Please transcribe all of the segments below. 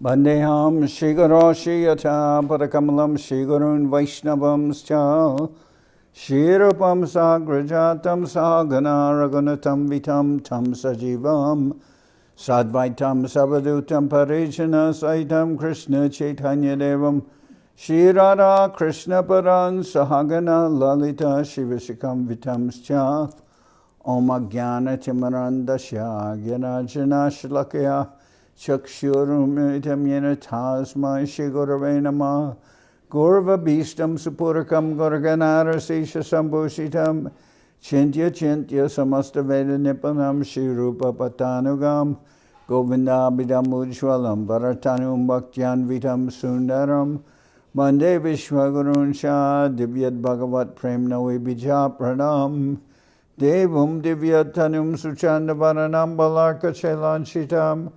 Bandeham Shigaro Shiyata Padakamalam Shigurun Vaishnavamscha Shirupam Sagrajatam Sagana Ragunatam Vitam Tam Sajivam Sadvaitam Savadutam Parijana Saitam Krishna Chaitanya Devam Shirada Krishna Paran Sahagana Lalita Shivashikam Vitamscha Om Agyana Timarandasya Gyanajana Shlakya Chakshurumitam Yena Tasmai Shigurave Namah Gurva Bhistam Supurakam Gurganara Sesha Sambhushitam Chintya Chintya Samasta Veda Nipanam Shirupa Patanugam Govindabhidam Ujwalam Bharatanum Bhaktyan Vitam Sundaram Bande Vishwagurun Shah Divyat Bhagavat Premnavi Bija Pranam Devam Divyatanum Suchanda Varanam Balarka Chelanchitam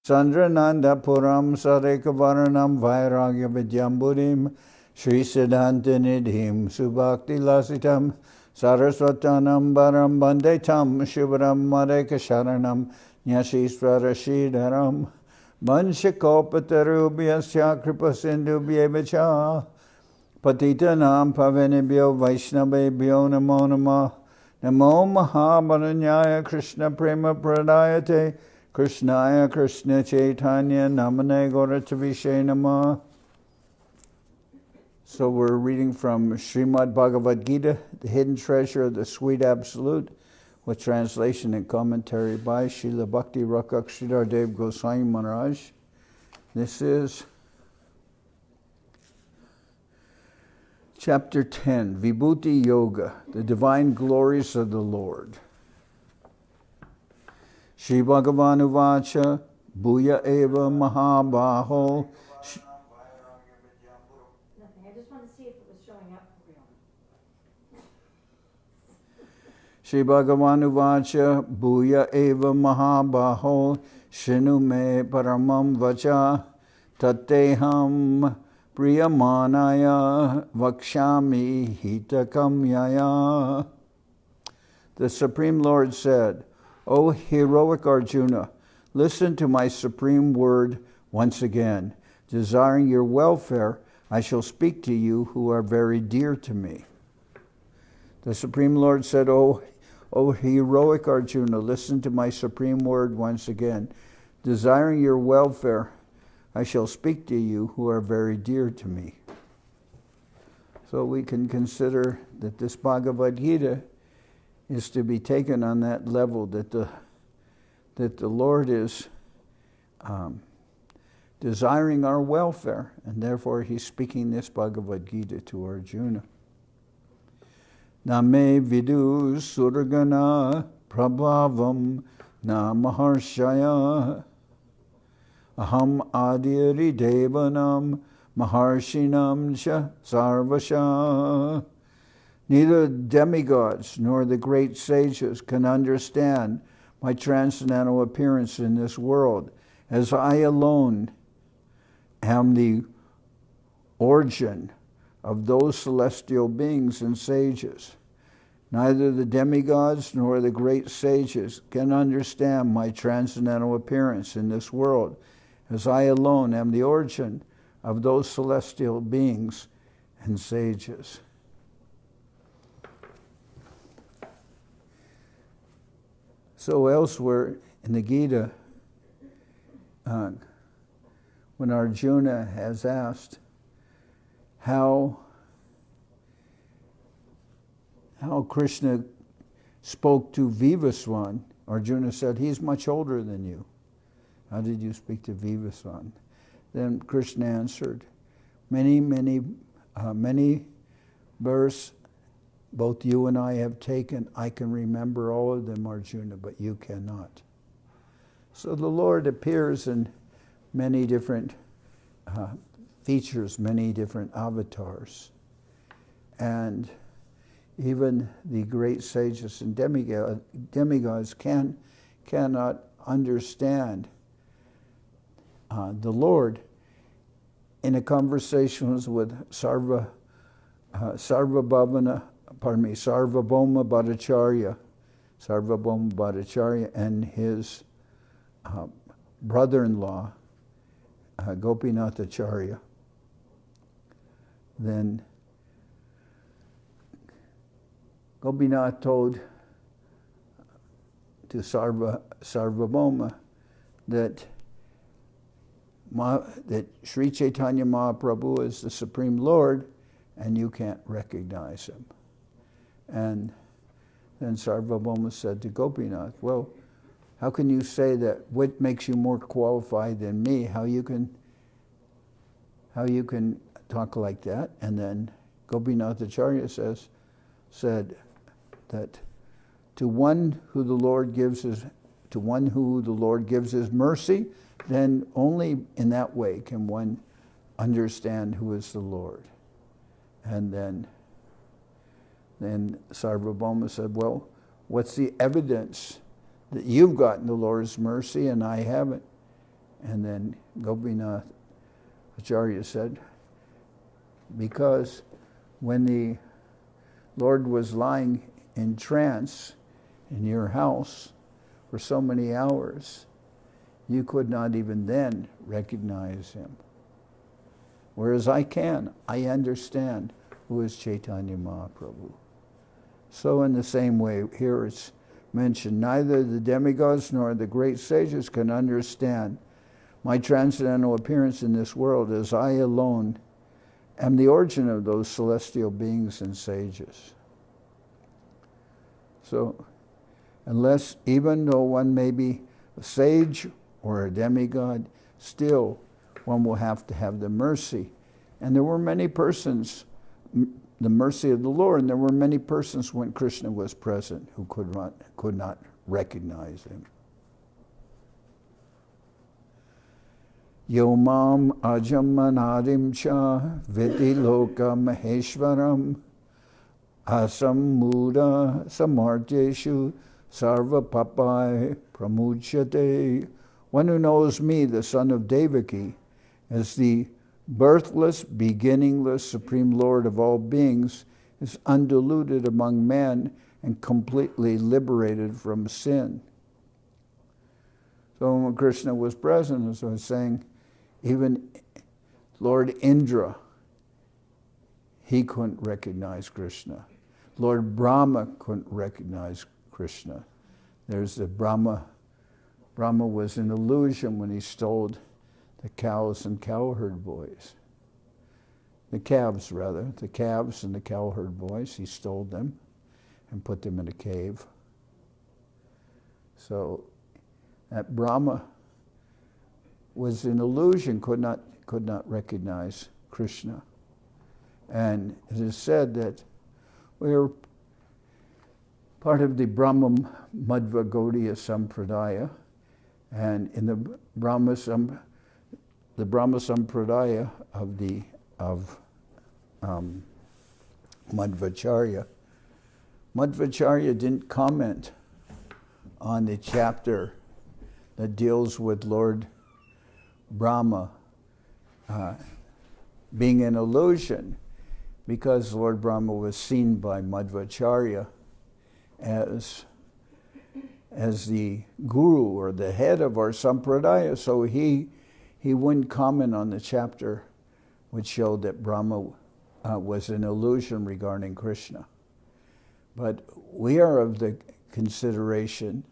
Sandrananda Puram Sareka Varanam Vairagya Vidyamburim Sri Siddhanta Nidhim Subhakti Lasitam Saraswatanam Baram Bandetam Shubharam Madeka Sharanam Nyashishvara Sridharam Vanshikopatarubhyasya Kripa Sindhubhyevacha Patitanam Pavanebhyo Vaishnavebhyo Namo Namah Namo Mahabaranyaya Krishna Prema Pradayate Krishnaya Krishna Chaitanya Namane Gauratavishe Namah. So we're reading from Srimad Bhagavad-gita, the hidden treasure of the sweet absolute, with translation and commentary by Srila Bhakti Rakshak Sridhar Dev-Goswami Maharaj. This is Chapter 10, Vibhuti-yoga, the Divine Glories of the Lord. Shri Bhagavan Uvacha, Bhuya Eva Mahabaho. Nothing, I just wanted to see if it was showing up for real. Shri Bhagavan Uvacha, Bhuya Eva Mahabaho, Shinu me paramam vacha, Tatteham Priyamanaya Vakshami Hitakam Yaya. The Supreme Lord said, O heroic Arjuna, listen to my supreme word once again. Desiring your welfare, I shall speak to you who are very dear to me. The Supreme Lord said, O heroic Arjuna, listen to my supreme word once again. Desiring your welfare, I shall speak to you who are very dear to me. So we can consider that this Bhagavad-gita is to be taken on that level, that the Lord is desiring our welfare, and therefore he's speaking this Bhagavad-gita to Arjuna. Name vidu surgana prabhavam na maharshaya aham adiri devanam maharshinam cha sarvasya. Neither demigods nor the great sages can understand my transcendental appearance in this world, as I alone am the origin of those celestial beings and sages. Neither the demigods nor the great sages can understand my transcendental appearance in this world, as I alone am the origin of those celestial beings and sages. So elsewhere in the Gita, when Arjuna has asked how Krishna spoke to Vivaswan, Arjuna said, he's much older than you. How did you speak to Vivaswan? Then Krishna answered, many births both you and I have taken. I can remember all of them, Arjuna, but you cannot. So the Lord appears in many different features, many different avatars. And even the great sages and demigods cannot understand the Lord in a conversation with Sarvabhauma Bhattacharya and his brother-in-law, Gopinathacharya. Then Gopinath told to Sarvabhauma that Sri Chaitanya Mahaprabhu is the Supreme Lord and you can't recognize him. And then Sarvabhauma said to Gopinath, well, how can you say that? What makes you more qualified than me? How you can talk like that? And then Gopinathacharya said that to one who the Lord gives his mercy, then only in that way can one understand who is the Lord. And then Sarvabhauma said, well, what's the evidence that you've gotten the Lord's mercy and I haven't? And then Gopinath Acharya said, because when the Lord was lying in trance in your house for so many hours, you could not even then recognize him. Whereas I understand who is Chaitanya Mahaprabhu. So in the same way, here it's mentioned, neither the demigods nor the great sages can understand my transcendental appearance in this world, as I alone am the origin of those celestial beings and sages. So, unless, even though one may be a sage or a demigod, still one will have to have the mercy. And there were many persons, the mercy of the Lord, and there were many persons when Krishna was present who could not recognize him. Yomam ajamanadim cha viti loka maheshwaram asam muda samartyeshu sarva papai pramujyate. One who knows me, the son of Devaki, as the birthless, beginningless, supreme Lord of all beings, is undiluted among men and completely liberated from sin. So when Krishna was present, as I was saying, even Lord Indra, he couldn't recognize Krishna. Lord Brahma couldn't recognize Krishna. There's the Brahma was an illusion when he stole the cows and cowherd boys. The calves and the cowherd boys, he stole them and put them in a cave. So that Brahma was an illusion, could not recognize Krishna. And it is said that we are part of the Brahma Madhva Gaudiya Sampradaya, and in the Brahma Sampradaya of Madhvacharya. Madhvacharya didn't comment on the chapter that deals with Lord Brahma being an illusion, because Lord Brahma was seen by Madhvacharya as the guru or the head of our sampradaya, so he wouldn't comment on the chapter which showed that Brahma was an illusion regarding Krishna. But we are of the consideration,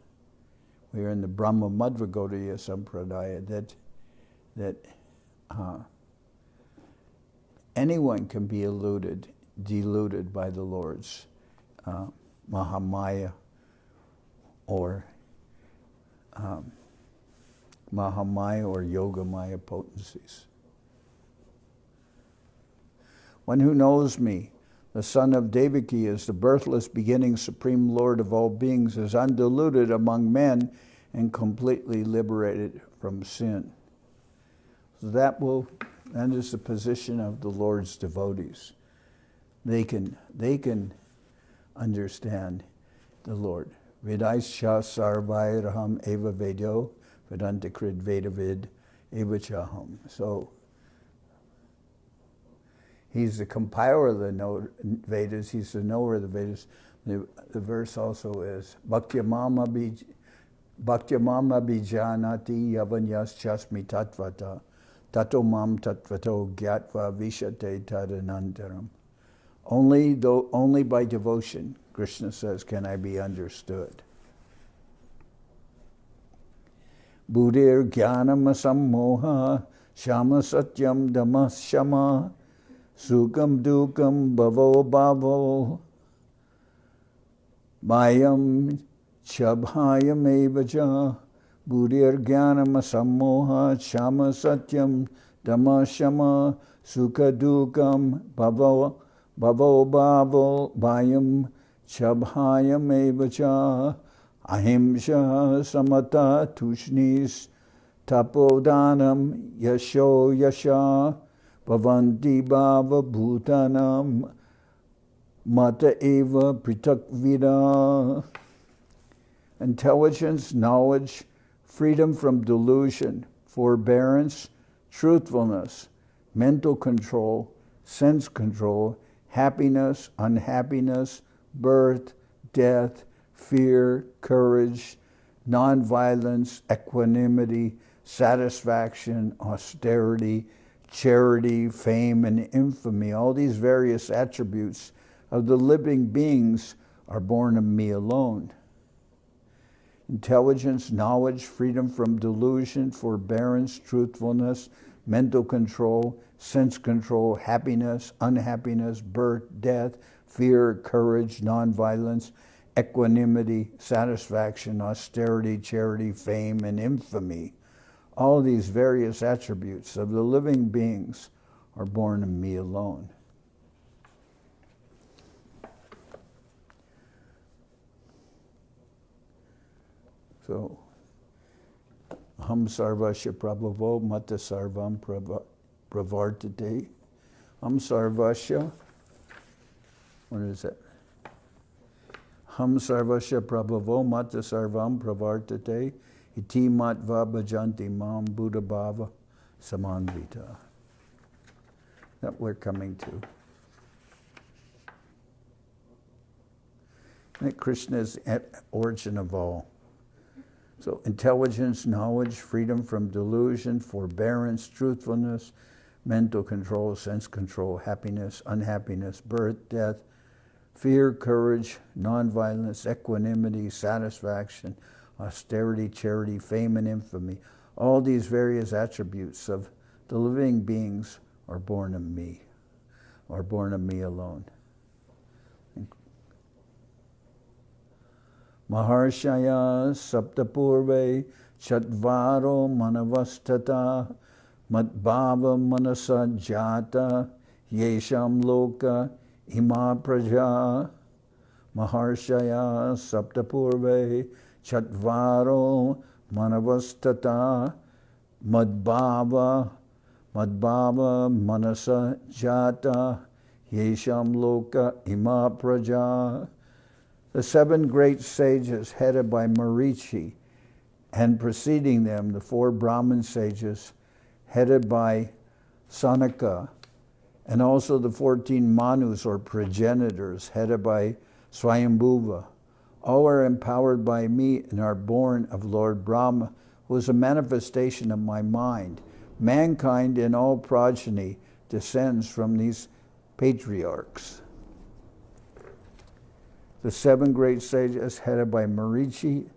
we are in the Brahma Madhva Gaudiya Sampradaya, that anyone can be deluded by the Lord's Mahamaya or Yogamaya potencies. One who knows me, the son of Devaki, is the birthless, beginning, supreme Lord of all beings, is undiluted among men and completely liberated from sin. So that is the position of the Lord's devotees. They can understand the Lord. Vidaischa sarvairaham eva vedyo vedantakrid vedavid eva chaham. So he's the compiler of the Vedas, he's the knower of the Vedas. The verse also is Bhaktyamama bijanati yavanyas chasmi tatvata tato mam tattvato gyatva vishate tadanantaram. Only by devotion, Krishna says, can I be understood. Buddhir jnanam sammoha shama satyam damas shama sukam dukam bhavo bhavo mayam chabhayam evaja buddhir jnanam sammoha shama satyam damas shama sukha dukam bhavo bhavo mayam chabhayam evaja ahimsa samata tushnis tapodanam yasho yasha bhavanti bhava bhutanam mata eva pritakvida. Intelligence, knowledge, freedom from delusion, forbearance, truthfulness, mental control, sense control, happiness, unhappiness, birth, death, fear, courage, non-violence, equanimity, satisfaction, austerity, charity, fame, and infamy. All these various attributes of the living beings are born of me alone. Intelligence, knowledge, freedom from delusion, forbearance, truthfulness, mental control, sense control, happiness, unhappiness, birth, death, fear, courage, non-violence, equanimity, satisfaction, austerity, charity, fame, and infamy. All these various attributes of the living beings are born of me alone. So, aham sarvasya prabhavo mata sarvam pravartate. Aham sarvasya, what is that? Ham sarvasya prabhavo mata sarvam pravartate iti matva bhajanti mam buddha bhava samanvita. That we're coming to. That Krishna is at origin of all. So intelligence, knowledge, freedom from delusion, forbearance, truthfulness, mental control, sense control, happiness, unhappiness, birth, death, fear, courage, non-violence, equanimity, satisfaction, austerity, charity, fame, and infamy. All these various attributes of the living beings are born of me, are born of me alone. Maharshaya saptapurve chatvaro manavastata matbhava manasa jata yesham loka ima praja. Maharshaya saptapurve chatvaro manavastata madbhava manasa jata yesham loka ima praja. The 7 great sages headed by Marichi, and preceding them the 4 Brahmin sages headed by Sanaka, and also the 14 Manus or progenitors headed by Swayambhuva. All are empowered by me and are born of Lord Brahma, who is a manifestation of my mind. Mankind in all progeny descends from these patriarchs. The 7 great sages headed by Marichi,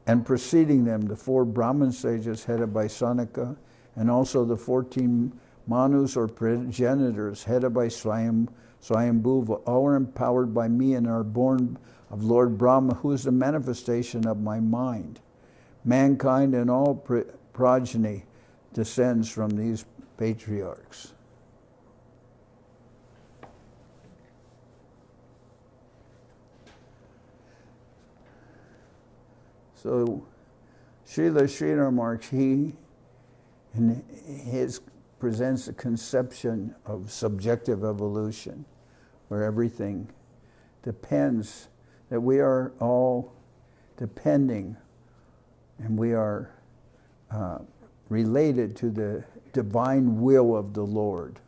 and preceding them the 4 Brahmin sages headed by Sanaka, and also the 14 Manus or progenitors headed by Swayambhuva. All are empowered by me and are born of Lord Brahma, who is the manifestation of my mind. Mankind in all progeny descends from these patriarchs. So, Srila Maharaj, he presents a conception of subjective evolution, where everything depends, that we are all depending, and we are related to the divine will of the Lord,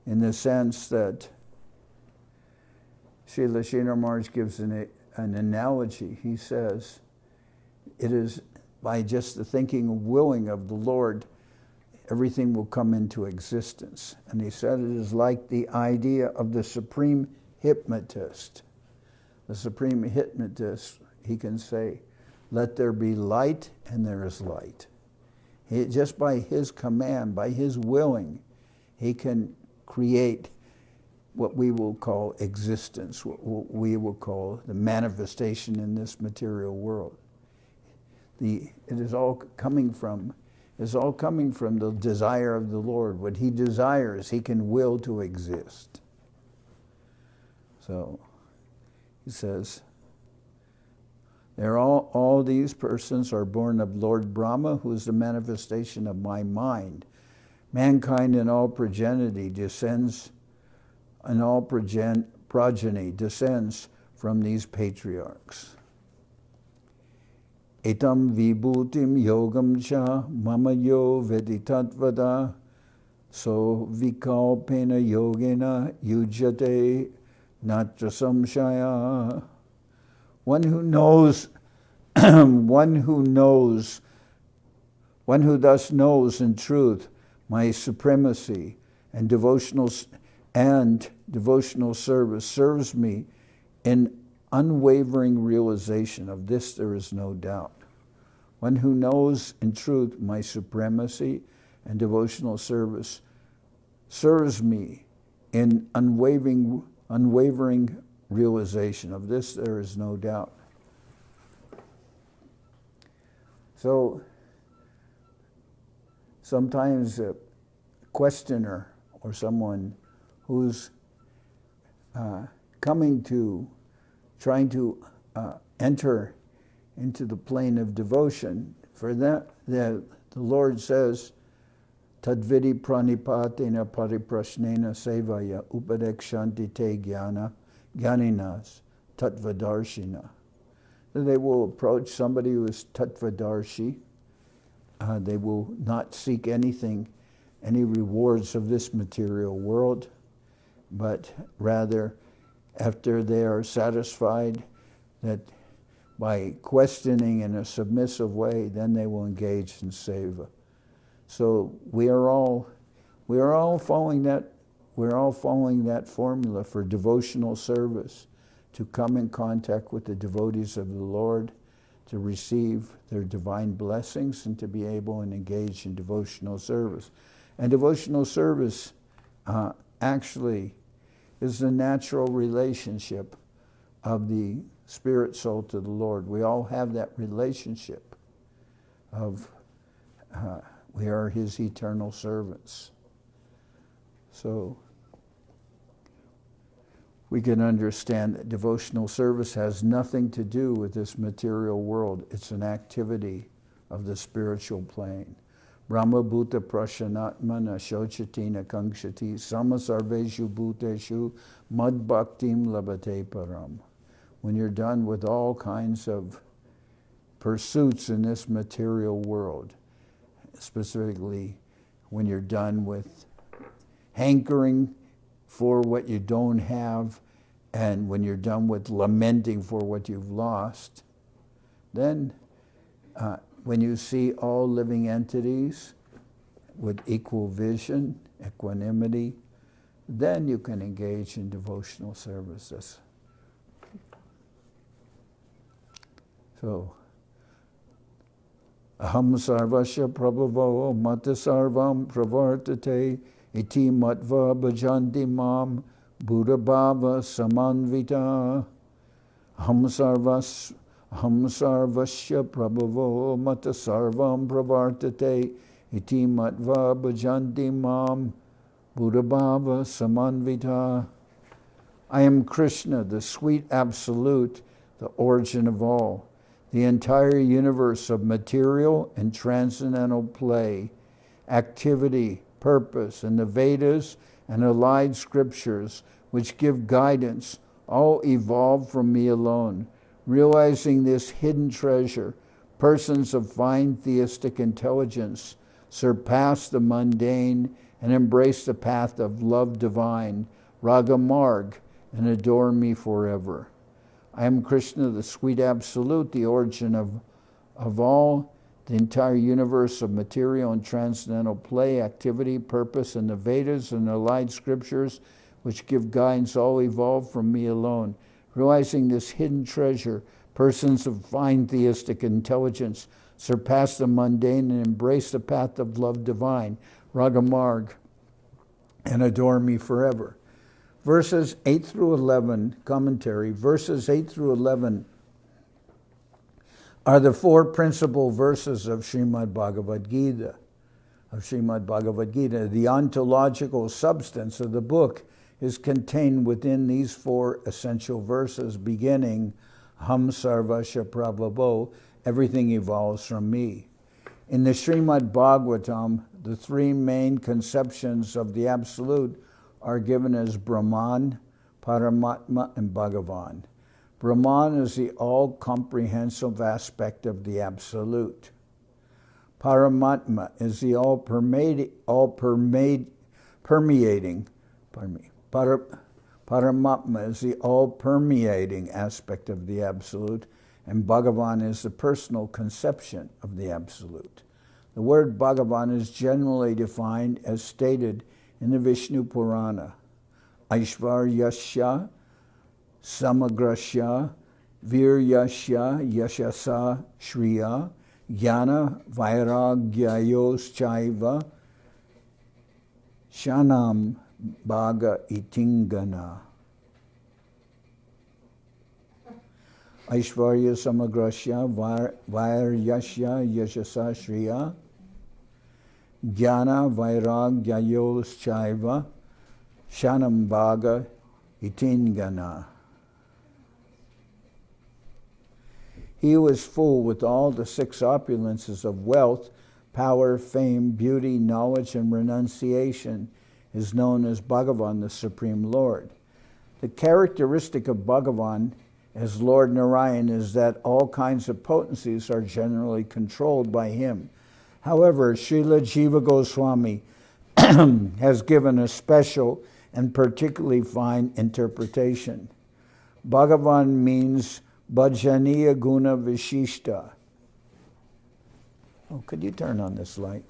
in the sense that Srila Maharaj gives an analogy. He says, it is by just the thinking and willing of the Lord, everything will come into existence. And he said it is like the idea of the supreme hypnotist. The supreme hypnotist, he can say, let there be light, and there is light. Just by his command, by his willing, he can create what we will call existence, what we will call the manifestation in this material world. It is all coming from the desire of the Lord. What he desires, he can will to exist. So he says, all these persons are born of Lord Brahma, who is the manifestation of my mind. Mankind in all progeny descends from these patriarchs. Etam vibhutim yogam cha mama yo veditatvada so vikalpena yogena yujate natra samshaya. One who thus knows in truth my supremacy and devotional service serves me in unwavering realization. Of this there is no doubt. One who knows in truth my supremacy and devotional service serves me in unwavering realization. Of this there is no doubt. So sometimes a questioner or someone who's trying to enter into the plane of devotion, for that the Lord says, Tadvidi pranipatena pariprashnena sevaya upadekshanti te gyaninas tattvadarshina. They will approach somebody who is tattvadarshi. They will not seek any rewards of this material world, but rather, after they are satisfied that by questioning in a submissive way, then they will engage in seva. So we are all following that formula for devotional service, to come in contact with the devotees of the Lord, to receive their divine blessings, and to be able and engage in devotional service. And devotional service actually is the natural relationship of the spirit soul to the Lord. We all have that relationship of we are his eternal servants. So we can understand that devotional service has nothing to do with this material world. It's an activity of the spiritual plane. Brahma bhuta prashanatmana shochatina kankshati samasarveshu bhuteshu mad bhaktim labate param. When you're done with all kinds of pursuits in this material world, specifically when you're done with hankering for what you don't have, and when you're done with lamenting for what you've lost, then when you see all living entities with equal vision, equanimity, then you can engage in devotional services. So, aham sarvasya prabhavo mata sarvam pravartate iti matva bhajanti mam buddha bhava samanvita. Aham sarvasya prabhavo mata sarvam pravartate iti matva bhajanti mam buddha bhava samanvita. I am Krishna, the sweet absolute, the origin of all. The entire universe of material and transcendental play, activity, purpose, and the Vedas and allied scriptures which give guidance all evolved from me alone. Realizing this hidden treasure, persons of fine theistic intelligence surpass the mundane and embrace the path of love divine, Raga Marg, and adore me forever. I am Krishna, the sweet absolute, the origin of all. The entire universe of material and transcendental play, activity, purpose, and the Vedas and allied scriptures, which give guidance, all evolved from me alone. Realizing this hidden treasure, persons of fine theistic intelligence surpass the mundane and embrace the path of love divine, Ragamarg, and adore me forever. Verses 8 through 11, commentary, verses 8 through 11 are the four principal verses of Srimad Bhagavad-gita. The ontological substance of the book is contained within these four essential verses, beginning, aham sarvasya prabhavo, everything evolves from me. In the Srimad Bhagavatam, the three main conceptions of the Absolute are given as Brahman, Paramatma, and Bhagavan. Brahman is the all-comprehensive aspect of the Absolute. Paramatma is the Paramatma is the all-permeating aspect of the Absolute, and Bhagavan is the personal conception of the Absolute. The word Bhagavan is generally defined as stated in the Vishnu Purana. Aishvaryasya Samagrasya Viryasya Yashasa Shriya Jnana Vairagyayos Chaiva Shanam Bhaga Itingana. Aishvarya Samagrasya Vairyasya Yashasa Shriya Jnana Vairagyayos Chaiva Shanam Bhaga Itingana. He who is full with all the six opulences of wealth, power, fame, beauty, knowledge, and renunciation is known as Bhagavan, the Supreme Lord. The characteristic of Bhagavan as Lord Narayan is that all kinds of potencies are generally controlled by him. However, Srila Jiva Goswami has given a special and particularly fine interpretation. Bhagavan means Bhajaniya Guna Vishishta. Oh, could you turn on this light?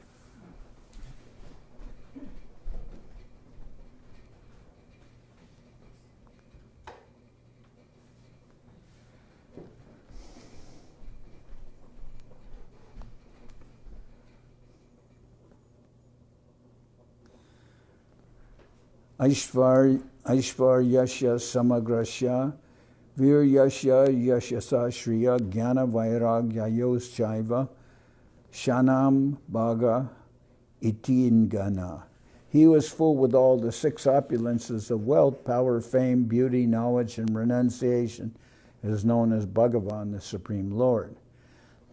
Aishvaryasya Samagrasya Viryasya Yashasa Shriya Jnana Vairagyayos Chaiva Shanam Bhaga Itingana. He who is full with all the six opulences of wealth, power, fame, beauty, knowledge, and renunciation is known as Bhagavan, the Supreme Lord.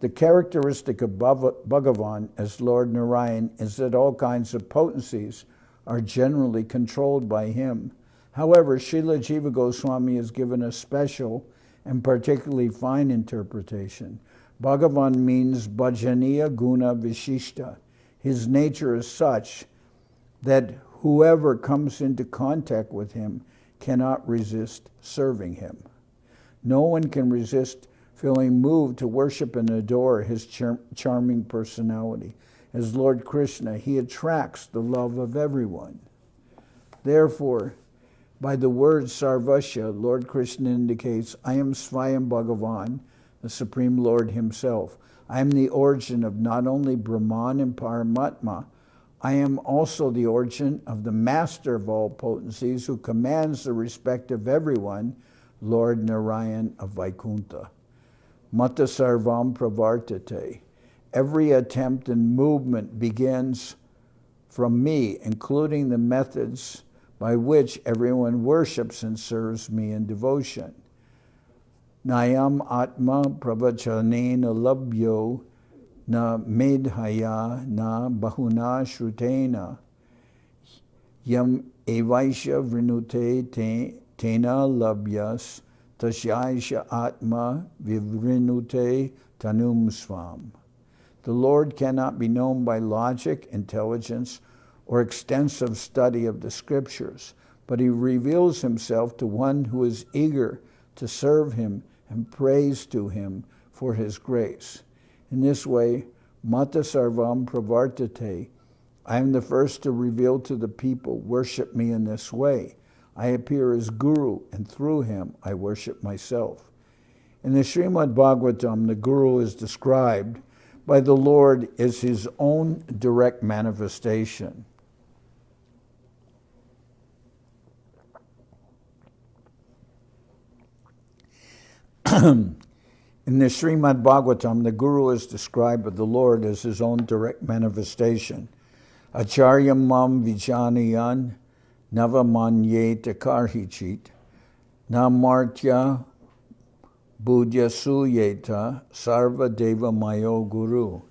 The characteristic of Bhagavan as Lord Narayan is that all kinds of potencies are generally controlled by him. However, Srila Jiva Goswami has given a special and particularly fine interpretation. Bhagavan means Bhajaniya Guna Vishishta. His nature is such that whoever comes into contact with him cannot resist serving him. No one can resist feeling moved to worship and adore his charming personality. As Lord Krishna, he attracts the love of everyone. Therefore, by the word sarvasya, Lord Krishna indicates, I am Svayam Bhagavan, the Supreme Lord himself. I am the origin of not only Brahman and Paramatma, I am also the origin of the master of all potencies who commands the respect of everyone, Lord Narayan of Vaikuntha. Mata sarvam pravartate. Every attempt and movement begins from me, including the methods by which everyone worships and serves me in devotion. Nayam atma pravachanena labhyo na medhaya na bahuna shrutena yam evaisha vrinute tena labhyas tasyaisha atma vivrinute tanum svam. The Lord cannot be known by logic, intelligence, or extensive study of the scriptures, but he reveals himself to one who is eager to serve him and prays to him for his grace. In this way, Mata sarvam pravartate. I am the first to reveal to the people, worship me in this way. I appear as Guru, and through him I worship myself. In the Srimad Bhagavatam, the Guru is described by the Lord as his own direct manifestation. In the Srimad Bhagavatam, the Guru is described by the Lord as his own direct manifestation. Acharya mam vijanayan navamanyeta karhichit namartya budya suyeta sarva deva mayo guru.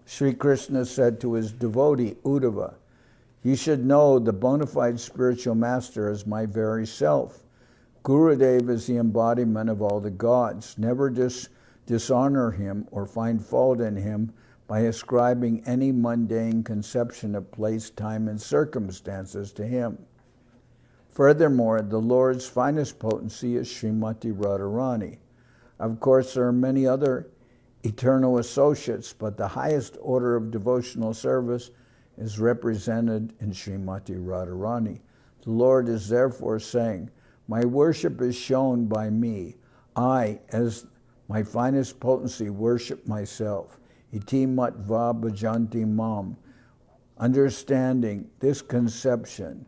Sri Krishna said to his devotee Uddhava, you should know the bona fide spiritual master as my very self. Gurudev is the embodiment of all the gods. Never dishonor him or find fault in him by ascribing any mundane conception of place, time, and circumstances to him. Furthermore, the Lord's finest potency is Srimati Radharani. Of course, there are many other eternal associates, but the highest order of devotional service is represented in Srimati Radharani. The Lord is therefore saying, my worship is shown by me. I, as my finest potency, worship myself. Iti matva bhajanti mam. Understanding this conception,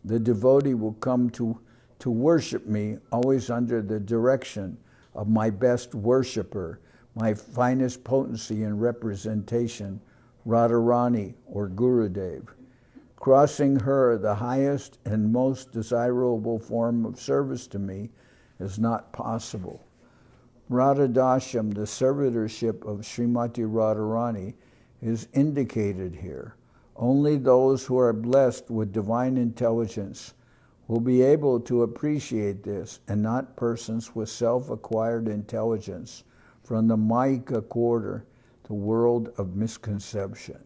the devotee will come to worship me always under the direction of my best worshipper, my finest potency and representation, Radharani or Gurudev. Crossing her, the highest and most desirable form of service to me, is not possible. Radhadasham, the servitorship of Srimati Radharani, is indicated here. Only those who are blessed with divine intelligence will be able to appreciate this, and not persons with self-acquired intelligence from the Mayika quarter, the world of misconception.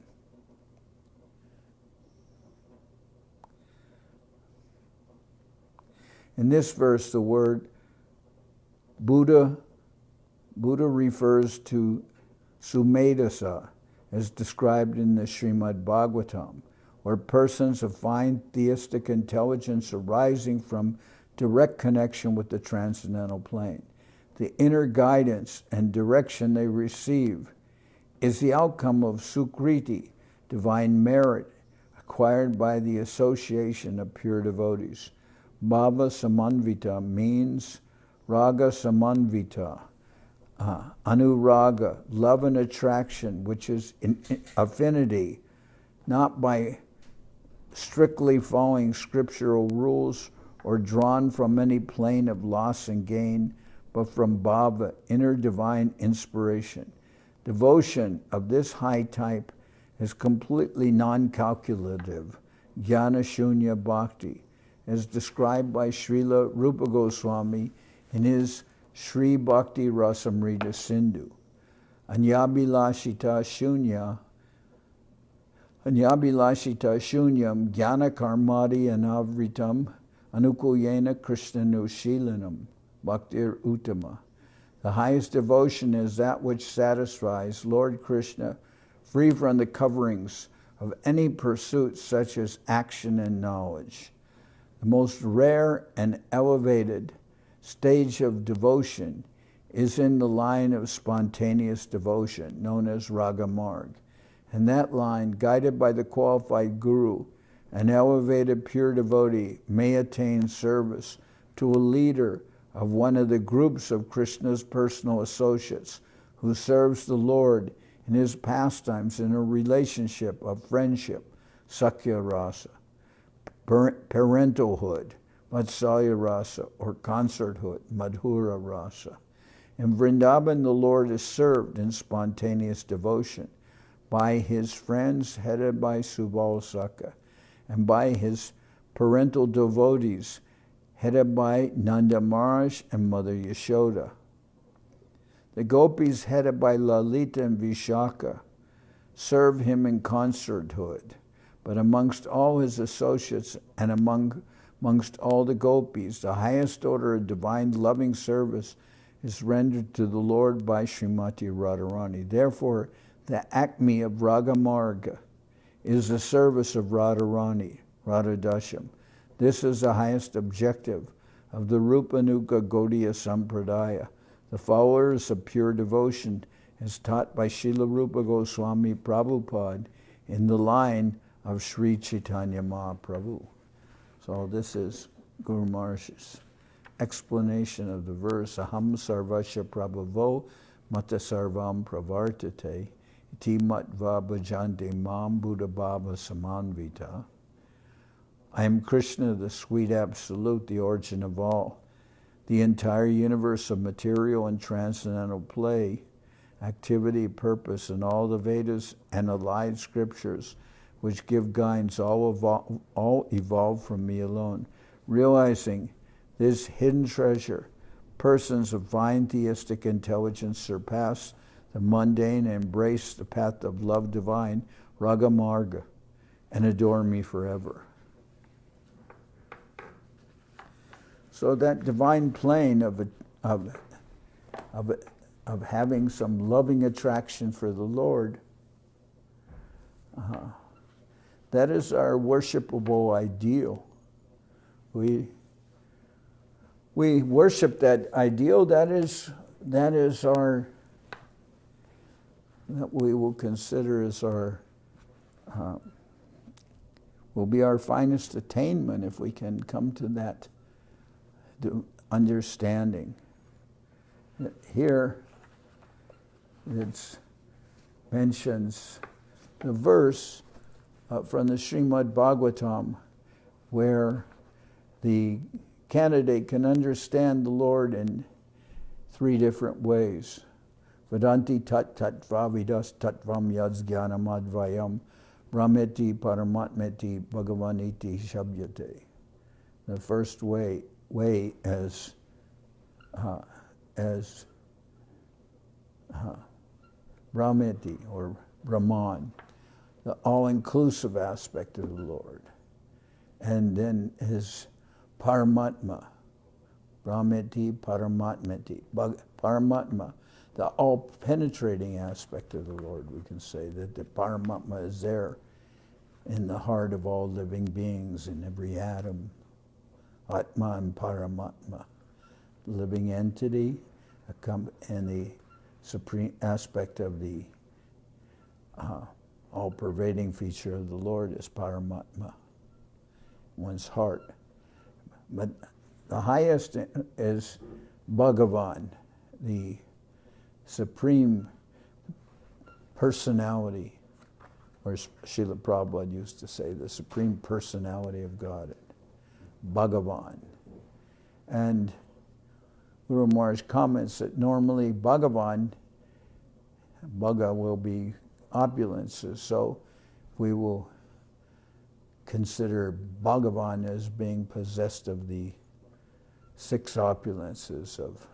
In this verse, the word Buddha refers to Sumedasa, as described in the Srimad Bhagavatam, or persons of fine theistic intelligence arising from direct connection with the transcendental plane. The inner guidance and direction they receive is the outcome of Sukriti, divine merit, acquired by the association of pure devotees. Bhava Samanvita means Raga Samanvita, Anuraga, love and attraction, which is affinity, not by strictly following scriptural rules or drawn from any plane of loss and gain, but from bhava, inner divine inspiration. Devotion of this high type is completely non-calculative, jnana shunya bhakti, as described by Srila Rupa Goswami in his Sri Bhakti Rasamrita Sindhu. Anyabhilashita shunyam jnana karmadi anavritam anukulyena krishnanushilanam bhaktir uttama. The highest devotion is that which satisfies Lord Krishna, free from the coverings of any pursuits such as action and knowledge. The most rare and elevated stage of devotion is in the line of spontaneous devotion, known as Raga Marg. And that line, guided by the qualified Guru, an elevated pure devotee may attain service to a leader of one of the groups of Krishna's personal associates who serves the Lord in his pastimes in a relationship of friendship, Sakya Rasa, parentalhood, Vatsalya Rasa, or concerthood, Madhura Rasa. In Vrindavan, the Lord is served in spontaneous devotion by his friends headed by Subal-Saka, and by his parental devotees headed by Nanda Maharaj and Mother Yashoda. The gopis headed by Lalita and Vishaka serve him in concerthood, but amongst all his associates and amongst all the gopis, the highest order of divine loving service is rendered to the Lord by Srimati Radharani. Therefore, The acme of Raga Marga is the service of Radharani, Radhadasham. This is the highest objective of the Rupanuga Gaudiya Sampradaya, the followers of pure devotion, as taught by Srila Rupa Goswami Prabhupada in the line of Sri Chaitanya Mahaprabhu. So this is Guru Maharaj's explanation of the verse, aham sarvasya prabhavo mata sarvam pravartate iti matva bhajante mam buddha bhava samanvita. I am Krishna, the sweet absolute, the origin of all. The entire universe of material and transcendental play, activity, purpose, and all the Vedas and allied scriptures which give guidance all evolve from me alone. Realizing this hidden treasure, persons of fine theistic intelligence surpass the mundane and embrace the path of love divine, Raga Marga, and adore me forever. So that divine plane of having some loving attraction for the Lord, that is our worshipable ideal. We worship that ideal. That is our, that we will consider as our, will be our finest attainment if we can come to that understanding. Here it mentions the verse from the Srimad Bhagavatam where the candidate can understand the Lord in three different ways. Vedanti tat vavidas tatvam yadsgyanamadvayam brahmeti paramatmeti bhagavaniti shabdyate. The first way as brahmeti or Brahman, the all-inclusive aspect of the Lord. And then his Paramatma, Brahmeti, Paramatmeti, Paramatma, the all-penetrating aspect of the Lord. We can say that the Paramatma is there in the heart of all living beings, in every atom. Atma and Paramatma, living entity, and the supreme aspect of the all-pervading feature of the Lord is Paramatma, one's heart. But the highest is Bhagavan, the supreme personality, or Srila Prabhupada used to say, the supreme personality of God, Bhagavan. And Guru Maharaj comments that normally Bhagavan, Bhaga will be opulences, so we will consider Bhagavan as being possessed of the six opulences of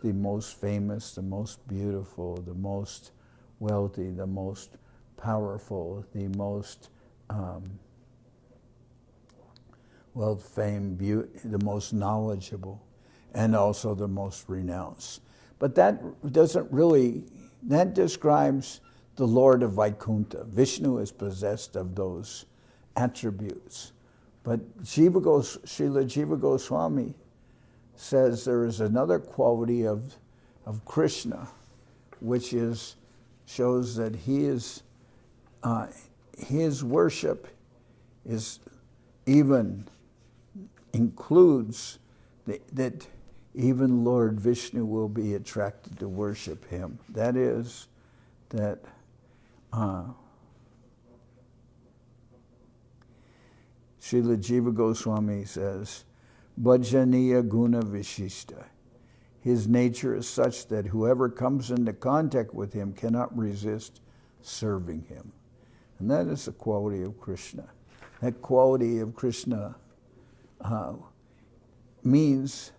the most famous, the most beautiful, the most wealthy, the most powerful, the most well-famed, the most knowledgeable, and also the most renounced. But that doesn't really, that describes the Lord of Vaikuntha. Vishnu is possessed of those attributes. But Srila Jiva Goswami says there is another quality of Krishna, which shows that his worship is even includes that even Lord Vishnu will be attracted to worship him. That is that Srila Jiva Goswami says, Bhajaniya Guna Vishishta. His nature is such that whoever comes into contact with him cannot resist serving him. And that is the quality of Krishna. That quality of Krishna means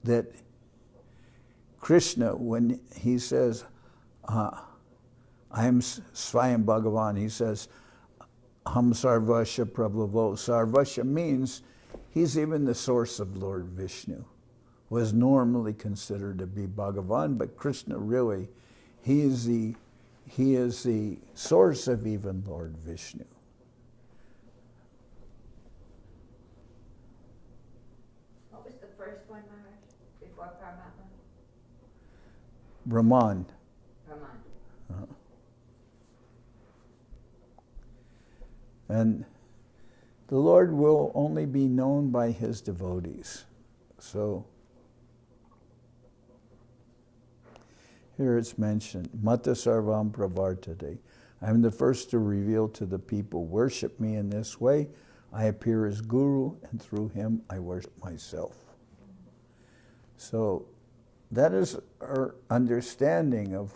that Krishna, when he says, I am Swayam Bhagavan, he says, aham sarvasya prabhavo. Sarvasya means he's even the source of Lord Vishnu. was normally considered to be Bhagavan, but Krishna really, he is the source of even Lord Vishnu. What was the first one, Maharaj, before Paramatma? Brahman. Brahman. And the Lord will only be known by his devotees. So here it's mentioned, Mata Sarvam Pravartate. I am the first to reveal to the people, worship me in this way. I appear as Guru, and through him I worship myself. So that is our understanding of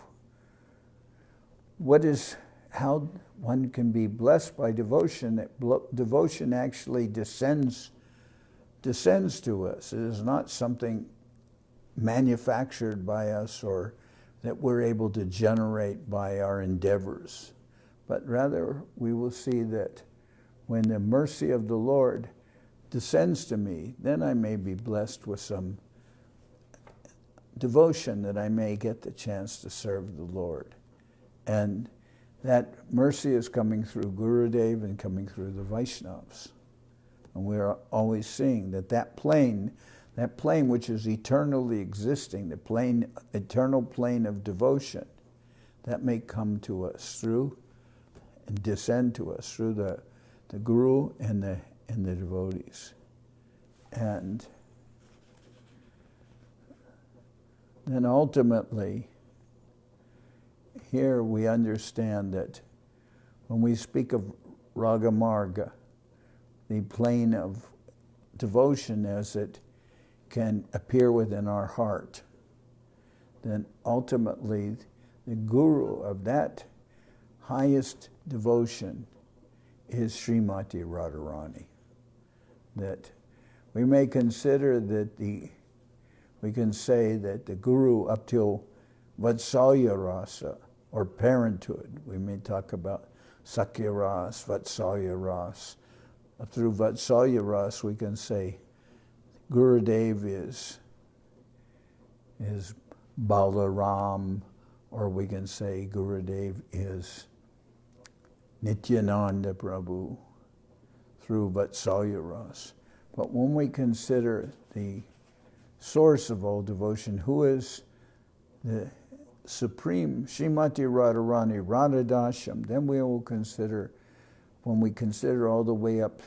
how one can be blessed by devotion. That devotion actually descends to us. It is not something manufactured by us or that we're able to generate by our endeavors. But rather, we will see that when the mercy of the Lord descends to me, then I may be blessed with some devotion that I may get the chance to serve the Lord. And that mercy is coming through Gurudev and coming through the Vaishnavas. And we're always seeing that plane which is eternally existing, the eternal plane of devotion, that may come to us through and descend to us through the Guru and the devotees. And then ultimately, here we understand that when we speak of Raga Marga, the plane of devotion as it can appear within our heart, then ultimately the guru of that highest devotion is Srimati Radharani. That we may consider that we can say that the guru up till Vatsalya Rasa, or parenthood, we may talk about Sakya Ras, Vatsalya Ras. Up through Vatsalya Ras, we can say Gurudev is Balaram, or we can say Gurudev is Nityananda Prabhu through Vatsalya Ras. But when we consider the source of all devotion, who is the supreme Srimati Radharani, Radhadasham, then we will consider, when we consider all the way up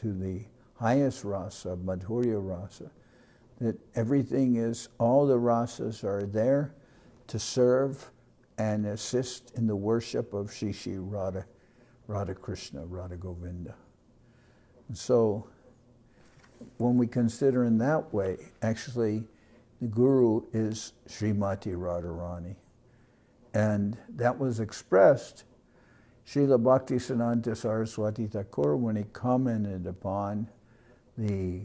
to the highest rasa, Madhurya Rasa, that everything is, all the rasas are there to serve and assist in the worship of Shri Radha Krishna, Radha Govinda. And so, when we consider in that way, actually, the Guru is Srimati Radharani. And that was expressed, Srila Bhaktisiddhanta Saraswati Thakur, when he commented upon the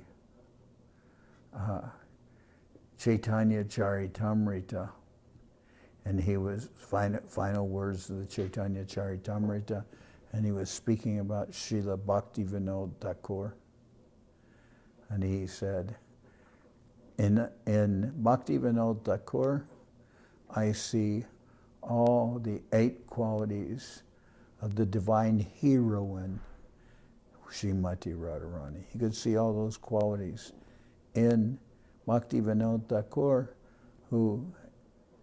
Chaitanya Charitamrita, and he was final words of the Chaitanya Charitamrita, and he was speaking about Srila Bhakti-Vinod Thakur. And he said, in Bhakti-Vinod Thakur, I see all the 8 qualities of the divine heroine, Srimati Radharani. He could see all those qualities in Bhakti-Vinod Thakur, who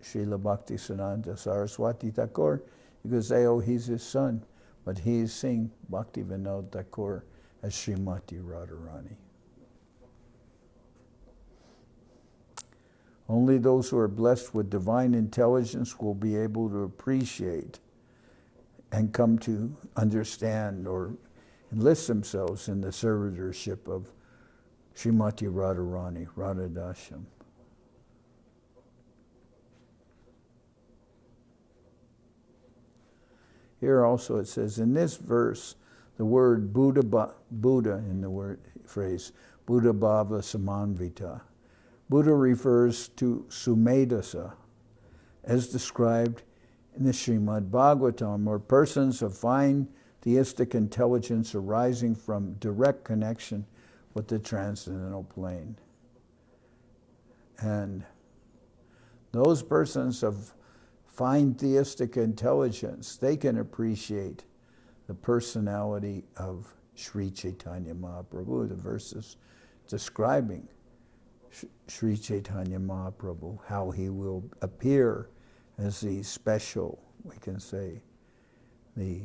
Srila Bhaktisiddhanta Saraswati Thakur, you could say, oh, he's his son, but he's seeing Bhakti-Vinod Thakur as Srimati Radharani. Only those who are blessed with divine intelligence will be able to appreciate and come to understand or enlist themselves in the servitorship of Srimati Radharani, Radhadasham. Here also it says, in this verse, the word Buddha in the phrase, Buddha Bhava Samanvita. Buddha refers to Sumedasa, as described in the Srimad Bhagavatam, or persons of fine theistic intelligence arising from direct connection with the transcendental plane. And those persons of fine theistic intelligence, they can appreciate the personality of Sri Chaitanya Mahaprabhu, the verses describing Sri Chaitanya Mahaprabhu, how he will appear as the special, we can say, the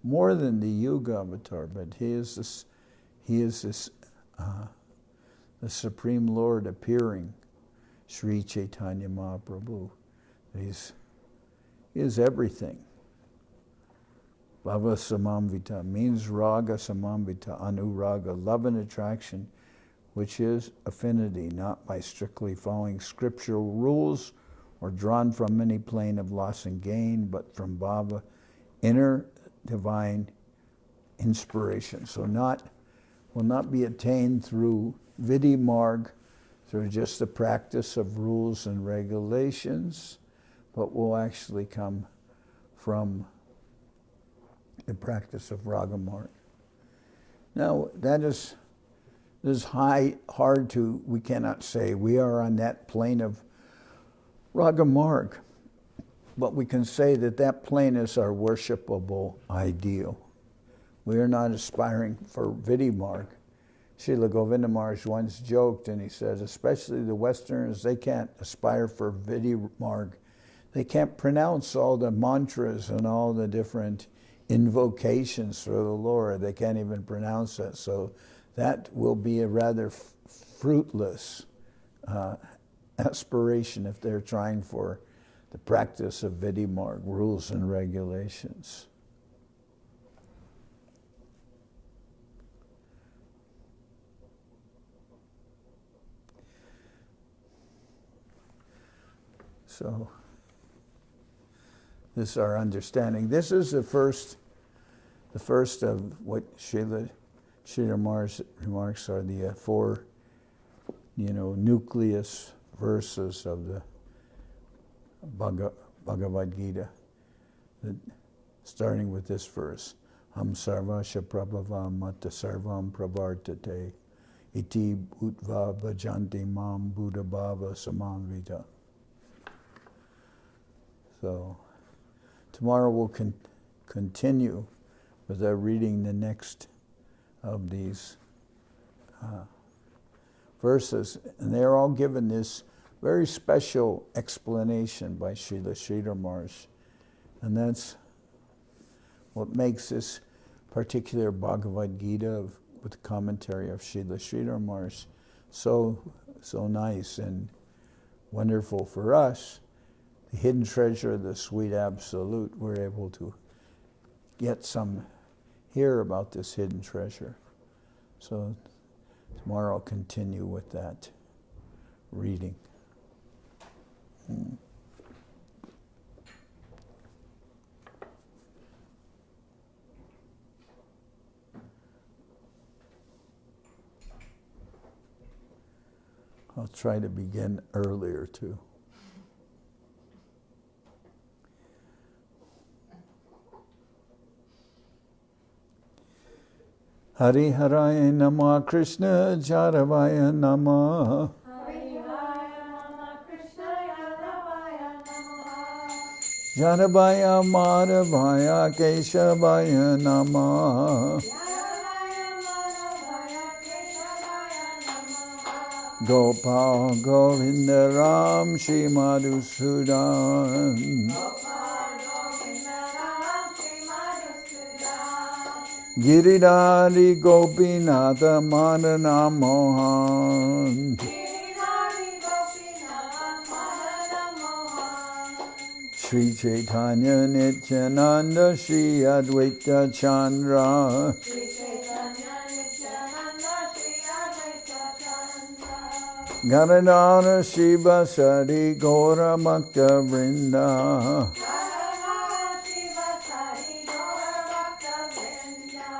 more than the Yuga avatar, but he is this the Supreme Lord appearing, Sri Chaitanya Mahaprabhu. He is everything. Bhava samamvita means raga samamvita, anuraga, love and attraction, which is affinity, not by strictly following scriptural rules or drawn from any plane of loss and gain, but from bhava, inner divine inspiration. So will not be attained through vidhi marg, through just the practice of rules and regulations, but will actually come from the practice of raga marg. Now, that is hard to, we cannot say we are on that plane of raga marg, but we can say that that plane is our worshipable ideal. We are not aspiring for vidhi marg. Srila Govinda Maharaj once joked, and he said, especially the Westerners, they can't aspire for vidhi marg. They can't pronounce all the mantras and all the different invocations for the Lord. They can't even pronounce it. So that will be a rather fruitless aspiration if they're trying for the practice of vidhi marg, rules and regulations. So this is our understanding. This is the first of what Srila Maharaj's remarks are, the four, nucleus verses of the Bhagavad-gita, starting with this verse, Ham sarvasya prabhavo matta sarvam pravartate iti bhutva bhajanti mam buddha bhava samamvita. So tomorrow we'll continue with our reading the next of these verses, and they're all given this very special explanation by Srila Sridhar Maharaj, and that's what makes this particular Bhagavad-gita with the commentary of Srila Sridhar Maharaj so nice and wonderful for us. The hidden treasure of the sweet absolute, we're able to hear about this hidden treasure. So tomorrow I'll continue with that reading. I'll try to begin earlier too. Hari Haraya Namah Krishna Jaravaya Namah Hari Raya Nama Krishna Yadavaya Namaha. Jaravaya Madhavaya Keshavaya Namah Yadavaya Madhavaya Keshavaya Namaha. Gopal Govinda Ram Shri Madhusudan Gopal Govinda Ram Shri Madhusudan. Giridhari Gopinatha Madana Mohan Giridhari Gopinath Madana Mohan. Sri Chaitanya Nityananda Sri Advaita Chandra Sri Chaitanya Nityananda Sri Advaita Chandra. Gadadhara Shiva Sari Gaura Bhakta Vrinda Gadadhara Shiva Sari Gaura Bhakta Vrinda.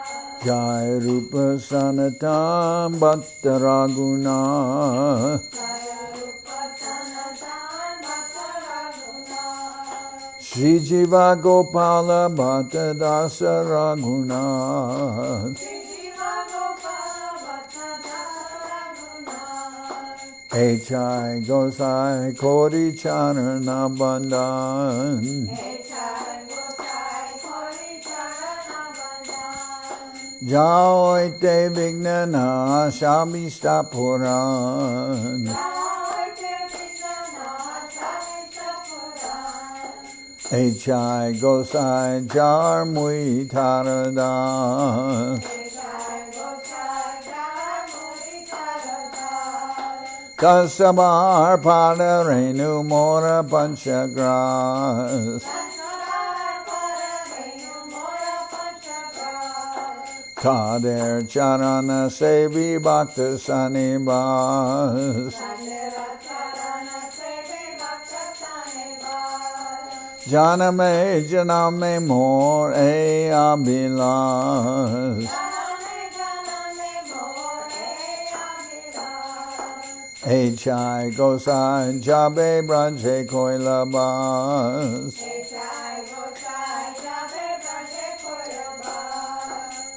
Jai Rupa Sanatan Bhakta Raguna Jaya Rupa Sanatan Bhakta Raghunath. Shri Jiva Gopala Bhatta Dasa Raghunath Sri Jiva Gopala Bhatta Dasa Raghunath. Echai Gosai Kori Charana Bandhan Jao Ite Vignana Shamista Puran Echai Gosai Jar Mui Tarada Kasabar Pada Renu Mora Panchagras Kader Charana Sevi Bhakta Sanibas Janame Janame Mor E Abhilas Echai Gosai Jabe Braje Koilabas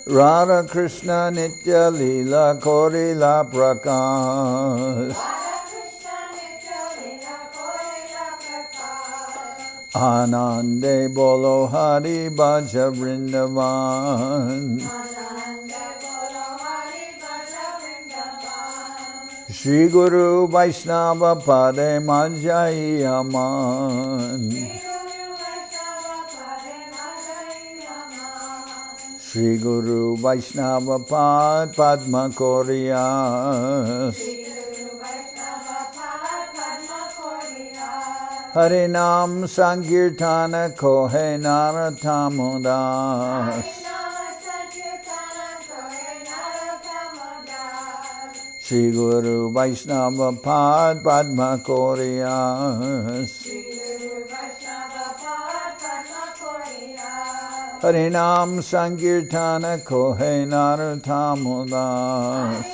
Radha Krishna Nitya Lila Korila Prakash Anande Bolo Hari Bhaja Vrindavan Shri Guru Vaishnava Pade Manjai Aman Shri Guru Vaishnava Pad Padma Koriyas Harinam Sankirtana Kohe Naratamodas Shri Guru Vaishnava Pad Padma Koriyas Harinam Sankirtana Kohe Naratamodas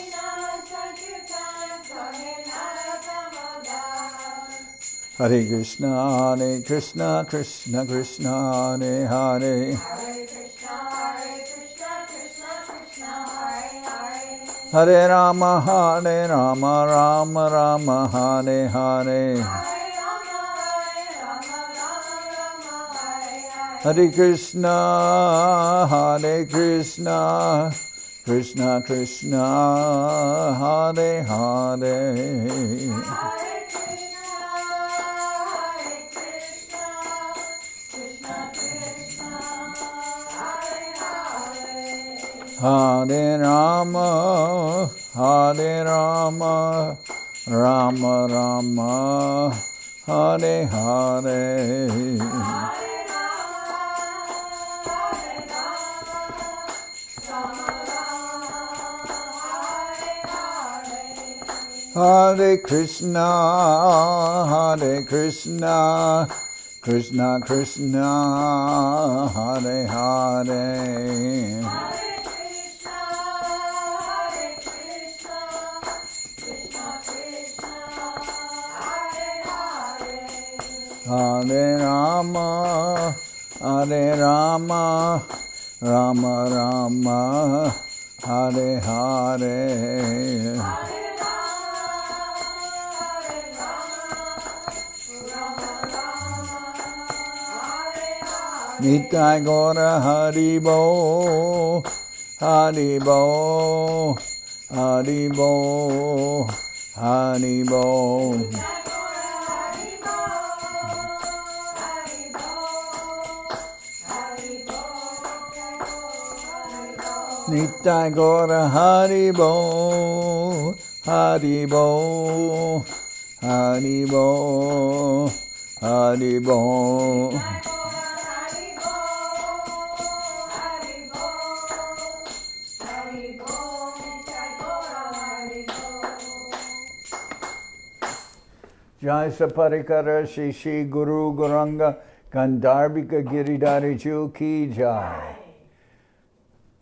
Hare Krishna, Krishna Krishna, Hare Hare Hare Rama, Rama Rama, Hare Hare Hare Krishna, Krishna Krishna, Hare Hare Hare Rama, Rama Rama, Hare Hare. Hare Krishna, Krishna Krishna, Hare Hare. Hare Rama, Rama Rama, Hare Hare. Nitai Gora Haribo, Haribo, Haribo, Haribo. Nitai Gora Haribo, Haribo, Haribo, Haribo. Jai Saparikara Shishi Guru Guranga Gandharbika Giridhari Ju Ki Jai.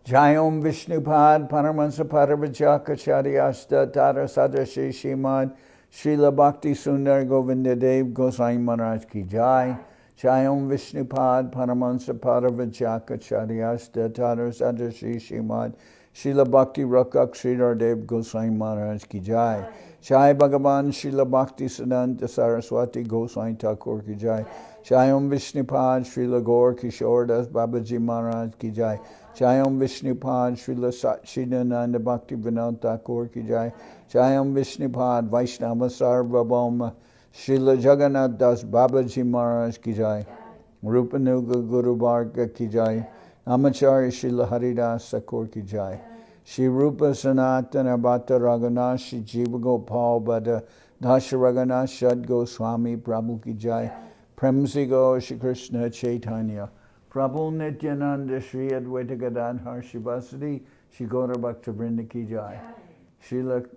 Jai Om Vishnupad Paramahansa Paravajakacharya Tara Sadashi Srimad Srila Bhakti Sundar Govinda Dev-Goswami Maharaj Ki Jai. Jai Om Vishnupad Paramahansa Paravajakacharya Tara Sadashi Srimad Srila Bhakti Rakshak Sridhar Dev-Goswami Maharaj Ki Jai. Jai Bhagavan Srila Bhakti Siddhanta Saraswati Goswami Thakur ki jai. Jai Om Vishnupad Srila Gaur Kishore Das Babaji Maharaj ki jai. Jai Om Vishnupad Srila Satchidananda Bhakti Vinod Thakur ki jai. Jai Om Vishnupad Vaishnava Sarvabhauma Srila Jagannath Das Babaji Maharaj ki jai. Rupanuga Guru Varga ki jai. Namacharya Srila Haridas Thakur ki jai. Shri Rupa Sanatana Bhatta Raghunath Shri Jiva Gopal Bhatta Dasha Raghunath Shad Goswami Prabhu ki jai. Premsi Go Shri Krishna Chaitanya Prabhu Nityananda Shri Advaita Gadadhar Shivasadi Shri Gaura Bhakta Vrinda ki jai. Srila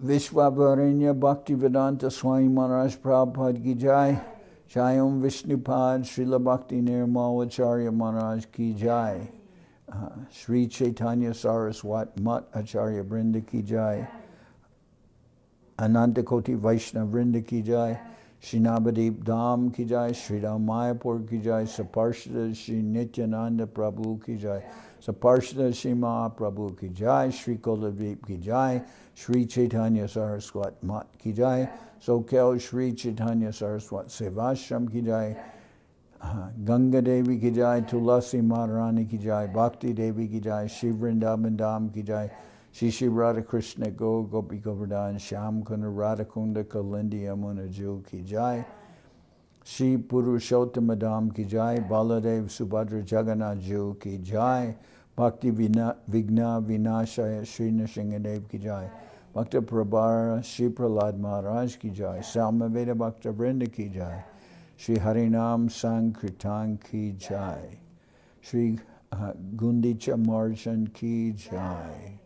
Vishwabharanya Bhakti Vedanta Swami Maharaj Prabhupada ki jai. Jai Om Vishnupad Srila Bhakti Nirmal Acharya Maharaj ki jai. Sri Chaitanya Saraswat Mat Acharya Vrinda ki jai. Ananta Koti Vaishnav Vrinda ki jai. Shri Navadip Dham ki jai. Shri Ram Mayapur ki jai. Saparshada Shri Nityananda Prabhu ki jai. Saparshada Shri Mahaprabhu ki jai. Shri Koladvip ki jai. Shri Chaitanya Saraswat Mat ki jai. Soquel Shri Chaitanya Saraswat Seva Ashram ki jai. Ganga Devi ki jai. Tulasi Maharani ki jai. Bhakti Devi ki jai. Shri Vrindavan Dham ki jai. Shri Shri Radha Krishna Gopi Govardhan Shyam Kunda Radha Kunda Kalindi Yamuna Ju ki jai. Shri Purushottama Dham ki jai. Baladev Subhadra Jagannath Ju ki jai. Bhakti Vigna Vinashaya Shri Nishingadev ki jai. Bhakta Prabhara Shri Prahlad Maharaj ki jai. Samaveda Bhakta Vrinda ki jai. Shri Harinam Sankirtan ki jai. Shri Gundicha Marjan ki jai.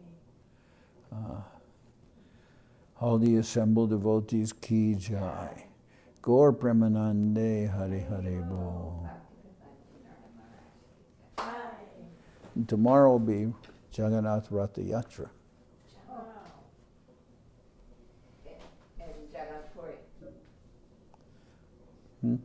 All the assembled devotees ki jai. Gaur Premanande Hari Hari Bo. And tomorrow will be Jagannath Ratha Yatra. Hmm?